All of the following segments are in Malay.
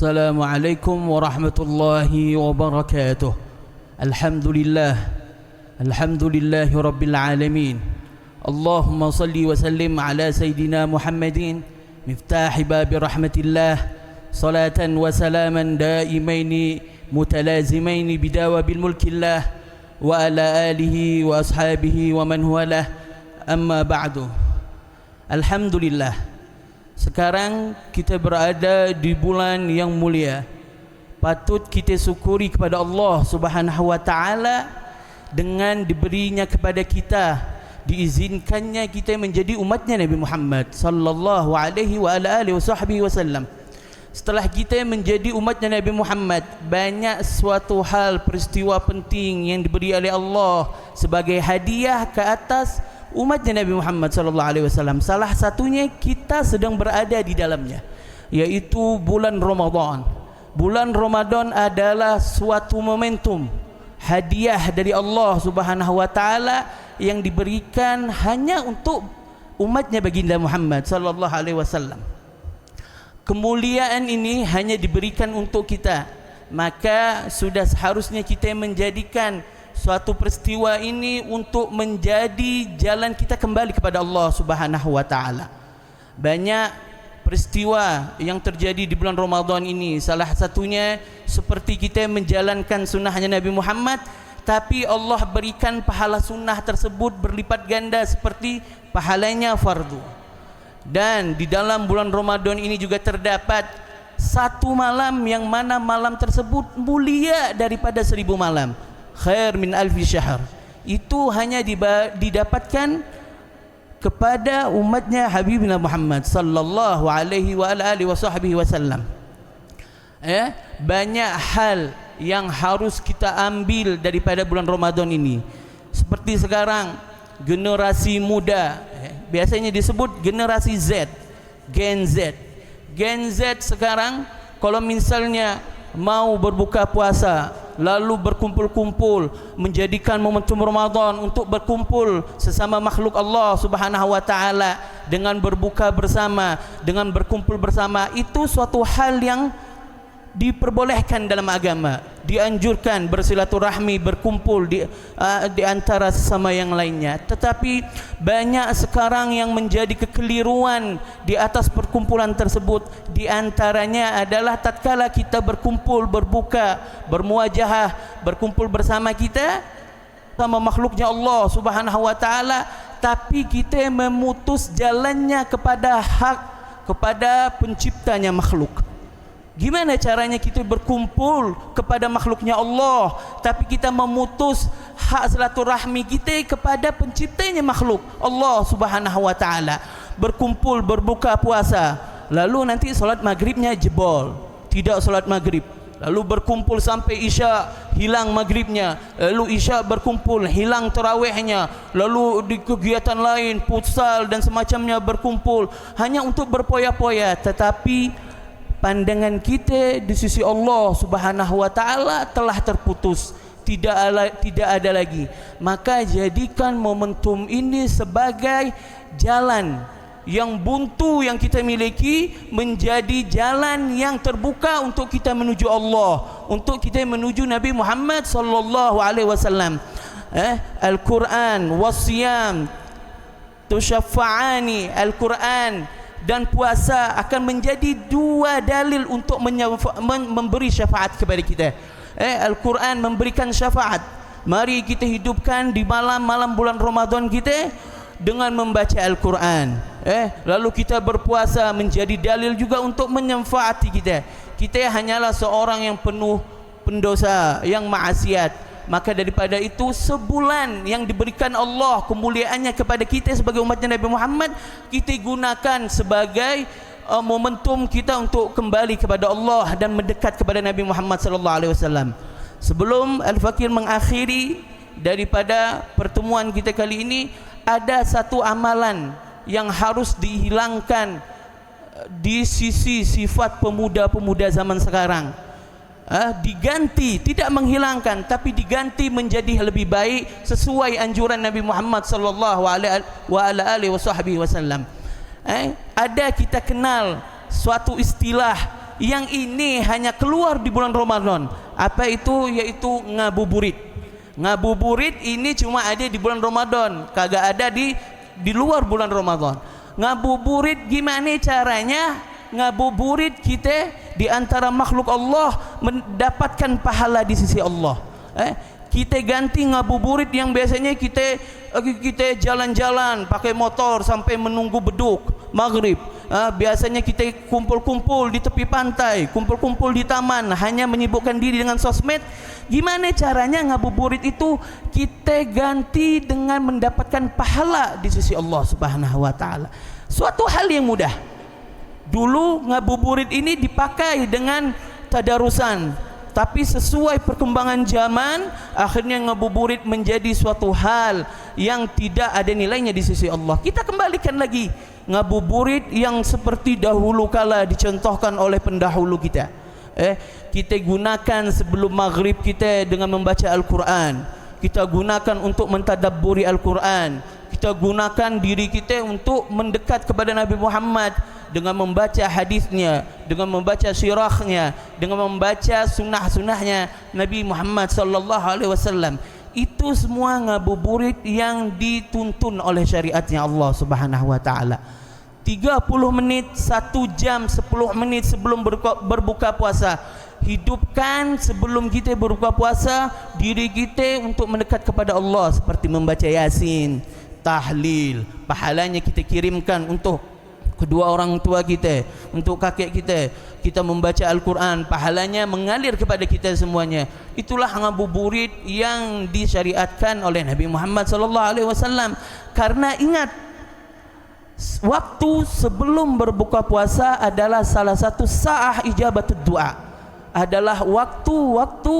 Assalamualaikum warahmatullahi wabarakatuh. Alhamdulillah. Alhamdulillahi rabbil alamin. Allahumma salli wa sallim ala Sayyidina Muhammadin miftahi babi rahmatillah. Salatan wa salaman daimaini mutalazimaini bidawabil mulkillah wa ala alihi wa ashabihi wa man huwalah. Amma ba'du. Alhamdulillah, sekarang kita berada di bulan yang mulia. Patut kita syukuri kepada Allah Subhanahu wa taala dengan diberinya kepada kita, diizinkannya kita menjadi umatnya Nabi Muhammad sallallahu alaihi wa ala alihi wasallam. Setelah kita menjadi umatnya Nabi Muhammad, banyak suatu hal peristiwa penting yang diberi oleh Allah sebagai hadiah ke atas umatnya Nabi Muhammad sallallahu alaihi wasallam. Salah satunya kita sedang berada di dalamnya, yaitu bulan Ramadan. Bulan Ramadan adalah suatu momentum, hadiah dari Allah Subhanahu wa taala yang diberikan hanya untuk umatnya baginda Muhammad sallallahu alaihi wasallam. Kemuliaan ini hanya diberikan untuk kita, maka sudah seharusnya kita menjadikan suatu peristiwa ini untuk menjadi jalan kita kembali kepada Allah Subhanahu wa taala. Banyak peristiwa yang terjadi di bulan Ramadan ini. Salah satunya seperti kita menjalankan sunnahnya Nabi Muhammad, tapi Allah berikan pahala sunnah tersebut berlipat ganda seperti pahalanya fardu. Dan di dalam bulan Ramadan ini juga terdapat satu malam yang mana malam tersebut mulia daripada 1000 malam. Khair min alfi syahr. Itu hanya didapatkan kepada umatnya Habibina Muhammad sallallahu alaihi wa alihi wasallam. Banyak hal yang harus kita ambil daripada bulan Ramadan ini. Seperti sekarang generasi muda, biasanya disebut generasi Z, Gen Z. Gen Z sekarang kalau misalnya mau berbuka puasa lalu berkumpul-kumpul, menjadikan momentum Ramadan untuk berkumpul sesama makhluk Allah Subhanahu wa taala dengan berbuka bersama, dengan berkumpul bersama, itu suatu hal yang diperbolehkan dalam agama. Dianjurkan bersilaturahmi, berkumpul di antara sesama yang lainnya. Tetapi banyak sekarang yang menjadi kekeliruan di atas perkumpulan tersebut. Di antaranya adalah tatkala kita berkumpul, berbuka, bermuajahah, berkumpul bersama kita sama makhluknya Allah Subhanahu wa taala, tapi kita memutus jalannya kepada hak, kepada penciptanya makhluk. Gimana caranya kita berkumpul kepada makhluknya Allah, tapi kita memutus hak silaturahmi kita kepada penciptanya makhluk Allah Subhanahu wa taala. Berkumpul berbuka puasa, lalu nanti solat maghribnya jebol, tidak solat maghrib. Lalu berkumpul sampai isya, hilang maghribnya. Lalu isya berkumpul, hilang tarawihnya. Lalu di kegiatan lain, futsal dan semacamnya berkumpul hanya untuk berpoya-poya. Tetapi pandangan kita di sisi Allah Subhanahu wa taala telah terputus, tidak ada lagi. Maka jadikan momentum ini sebagai jalan yang buntu yang kita miliki menjadi jalan yang terbuka untuk kita menuju Allah, untuk kita menuju Nabi Muhammad sallallahu alaihi wasallam. Al-Quran wasiyam tusyafa'ani, Al-Quran dan puasa akan menjadi dua dalil untuk memberi syafaat kepada kita. Al-Quran memberikan syafaat. Mari kita hidupkan di malam-malam bulan Ramadan kita dengan membaca Al-Quran. Lalu kita berpuasa menjadi dalil juga untuk menyefaati kita. Kita hanyalah seorang yang penuh pendosa, yang maksiat. Maka daripada itu, sebulan yang diberikan Allah kemuliaannya kepada kita sebagai umatnya Nabi Muhammad, kita gunakan sebagai momentum kita untuk kembali kepada Allah dan mendekat kepada Nabi Muhammad sallallahu alaihi wasallam. Sebelum Al-Fakir mengakhiri daripada pertemuan kita kali ini, ada satu amalan yang harus dihilangkan di sisi sifat pemuda-pemuda zaman sekarang. Diganti, tidak menghilangkan, tapi diganti menjadi lebih baik sesuai anjuran Nabi Muhammad sallallahu alaihi wasallam. Ada kita kenal suatu istilah yang ini hanya keluar di bulan Ramadan. Apa itu? Yaitu ngabuburit. Ngabuburit ini cuma ada di bulan Ramadan, kagak ada di luar bulan Ramadan. Ngabuburit gimana caranya? Ngabuburit kita di antara makhluk Allah mendapatkan pahala di sisi Allah. Kita ganti ngabuburit yang biasanya kita jalan-jalan pakai motor sampai menunggu beduk maghrib. Biasanya kita kumpul-kumpul di tepi pantai, kumpul-kumpul di taman, hanya menyibukkan diri dengan sosmed. Gimana caranya ngabuburit itu kita ganti dengan mendapatkan pahala di sisi Allah Subhanahu wa taala? Suatu hal yang mudah. Dulu ngabuburit ini dipakai dengan tadarusan, tapi sesuai perkembangan zaman akhirnya ngabuburit menjadi suatu hal yang tidak ada nilainya di sisi Allah. Kita kembalikan lagi ngabuburit yang seperti dahulu kala dicontohkan oleh pendahulu kita. Kita gunakan sebelum maghrib kita dengan membaca Al-Quran. Kita gunakan untuk mentadabburi Al-Quran. Kita gunakan diri kita untuk mendekat kepada Nabi Muhammad dengan membaca hadisnya, dengan membaca sirahnya, dengan membaca sunnah-sunnahnya Nabi Muhammad sallallahu alaihi wasallam. Itu semua ngabuburit yang dituntun oleh syariatnya Allah Subhanahu wa taala. 30 menit, 1 jam, 10 menit sebelum berbuka puasa, hidupkan sebelum kita berbuka puasa diri kita untuk mendekat kepada Allah, seperti membaca Yasin, tahlil. Pahalanya kita kirimkan untuk kedua orang tua kita, untuk kakek kita. Kita membaca Al-Quran, pahalanya mengalir kepada kita semuanya. Itulah ngabuburit yang disyariatkan oleh Nabi Muhammad SAW. Karena ingat, waktu sebelum berbuka puasa adalah salah satu sa'ah ijabatud du'a, adalah waktu-waktu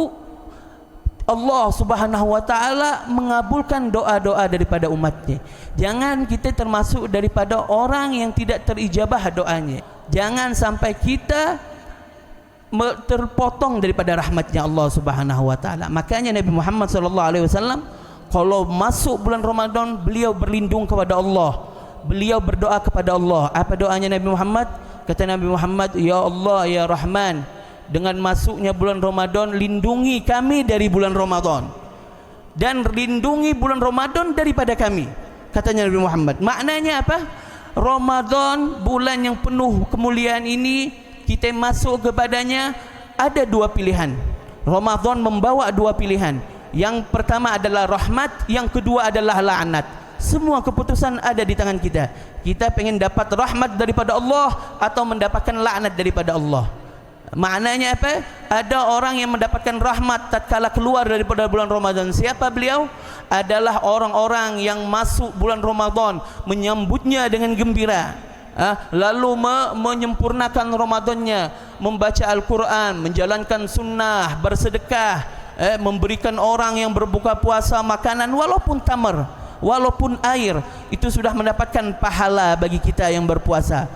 Allah Subhanahu wa taala mengabulkan doa-doa daripada umatnya. Jangan kita termasuk daripada orang yang tidak terijabah doanya. Jangan sampai kita terpotong daripada rahmatnya Allah Subhanahu wa taala. Makanya Nabi Muhammad sallallahu alaihi wasallam kalau masuk bulan Ramadan, beliau berlindung kepada Allah. Beliau berdoa kepada Allah. Apa doanya Nabi Muhammad? Kata Nabi Muhammad, "Ya Allah, ya Rahman, dengan masuknya bulan Ramadan, lindungi kami dari bulan Ramadan, dan lindungi bulan Ramadan daripada kami." Katanya Nabi Muhammad. Maknanya apa? Ramadan, bulan yang penuh kemuliaan ini, kita masuk kepadanya ada 2 pilihan. Ramadan membawa 2 pilihan. Yang pertama adalah rahmat, yang kedua adalah la'nat. Semua keputusan ada di tangan kita. Kita pengen dapat rahmat daripada Allah atau mendapatkan laknat daripada Allah. Maknanya apa? Ada orang yang mendapatkan rahmat tatkala keluar daripada bulan Ramadan. Siapa beliau? Adalah orang-orang yang masuk bulan Ramadan, menyambutnya dengan gembira, lalu menyempurnakan Ramadannya, membaca Al-Quran, menjalankan sunnah, bersedekah, memberikan orang yang berbuka puasa makanan walaupun tamar, walaupun air. Itu sudah mendapatkan pahala bagi kita yang berpuasa.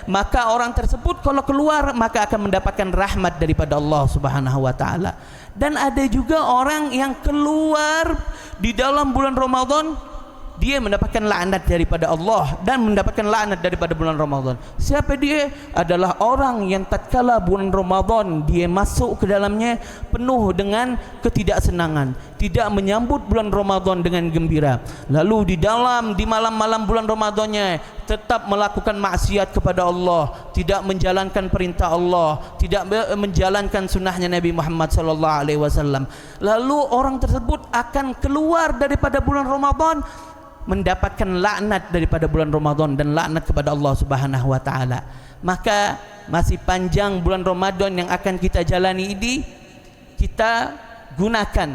Maka orang tersebut kalau keluar maka akan mendapatkan rahmat daripada Allah Subhanahu wa taala. Dan ada juga orang yang keluar di dalam bulan Ramadan, dia mendapatkan laknat daripada Allah dan mendapatkan laknat daripada bulan Ramadan. Siapa dia? Adalah orang yang tatkala bulan Ramadan dia masuk ke dalamnya penuh dengan ketidaksenangan, tidak menyambut bulan Ramadan dengan gembira. Lalu di malam-malam bulan Ramadannya tetap melakukan maksiat kepada Allah, tidak menjalankan perintah Allah, tidak menjalankan sunnahnya Nabi Muhammad sallallahu alaihi wasallam. Lalu orang tersebut akan keluar daripada bulan Ramadan mendapatkan laknat daripada bulan Ramadan dan laknat kepada Allah Subhanahu wa taala. Maka masih panjang bulan Ramadan yang akan kita jalani ini, kita gunakan.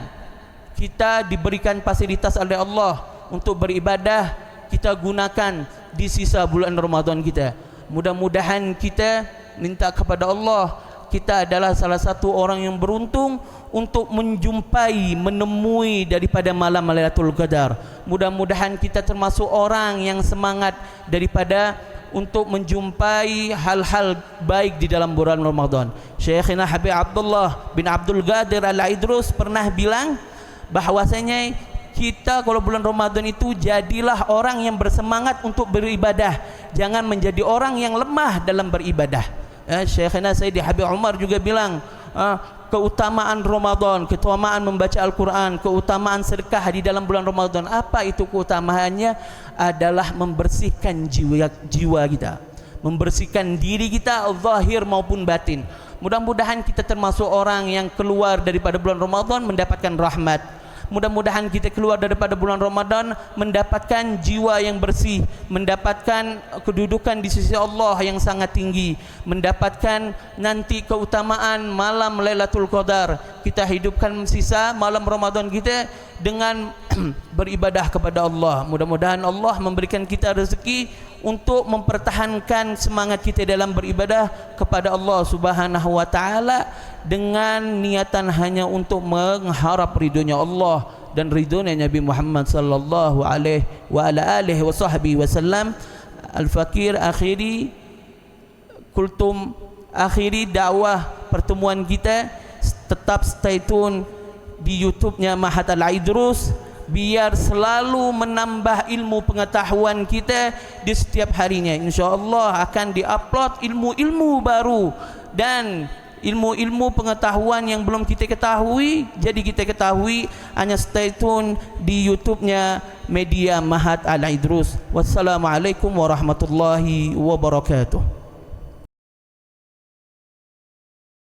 Kita diberikan fasilitas oleh Allah untuk beribadah, kita gunakan di sisa bulan Ramadan kita. Mudah-mudahan kita minta kepada Allah, kita adalah salah satu orang yang beruntung untuk menemui daripada malam Lailatul Qadar. Mudah-mudahan kita termasuk orang yang semangat daripada untuk menjumpai hal-hal baik di dalam bulan Ramadan. Syekhina Habib Abdullah bin Abdul Qadir Al-Aidrus pernah bilang bahwasanya kita kalau bulan Ramadan itu jadilah orang yang bersemangat untuk beribadah, jangan menjadi orang yang lemah dalam beribadah. Syekhina Sayyidi Habib Umar juga bilang, keutamaan Ramadan, keutamaan membaca Al-Quran, keutamaan sedekah di dalam bulan Ramadan. Apa itu keutamaannya? Adalah membersihkan jiwa kita, membersihkan diri kita, zahir maupun batin. Mudah-mudahan kita termasuk orang yang keluar daripada bulan Ramadan mendapatkan rahmat. Mudah-mudahan kita keluar daripada bulan Ramadan mendapatkan jiwa yang bersih, mendapatkan kedudukan di sisi Allah yang sangat tinggi, mendapatkan nanti keutamaan malam Lailatul Qadar. Kita hidupkan sisa malam Ramadan kita dengan beribadah kepada Allah. Mudah-mudahan Allah memberikan kita rezeki untuk mempertahankan semangat kita dalam beribadah kepada Allah Subhanahu wa taala dengan niatan hanya untuk mengharap ridhonya Allah dan ridhonya Nabi Muhammad sallallahu alaihi wa ala alihi wa sahbihi wasallam. Al-Fakir akhiri kultum akhiri dakwah pertemuan kita. Tetap stay tune di YouTube-nya Mahat Al-Aidrus biar selalu menambah ilmu pengetahuan kita di setiap harinya. InsyaAllah akan diupload ilmu-ilmu baru dan ilmu-ilmu pengetahuan yang belum kita ketahui, jadi kita ketahui. Hanya stay tune di YouTube-nya Media Mahat Al-Aidrus. Wassalamualaikum warahmatullahi wabarakatuh.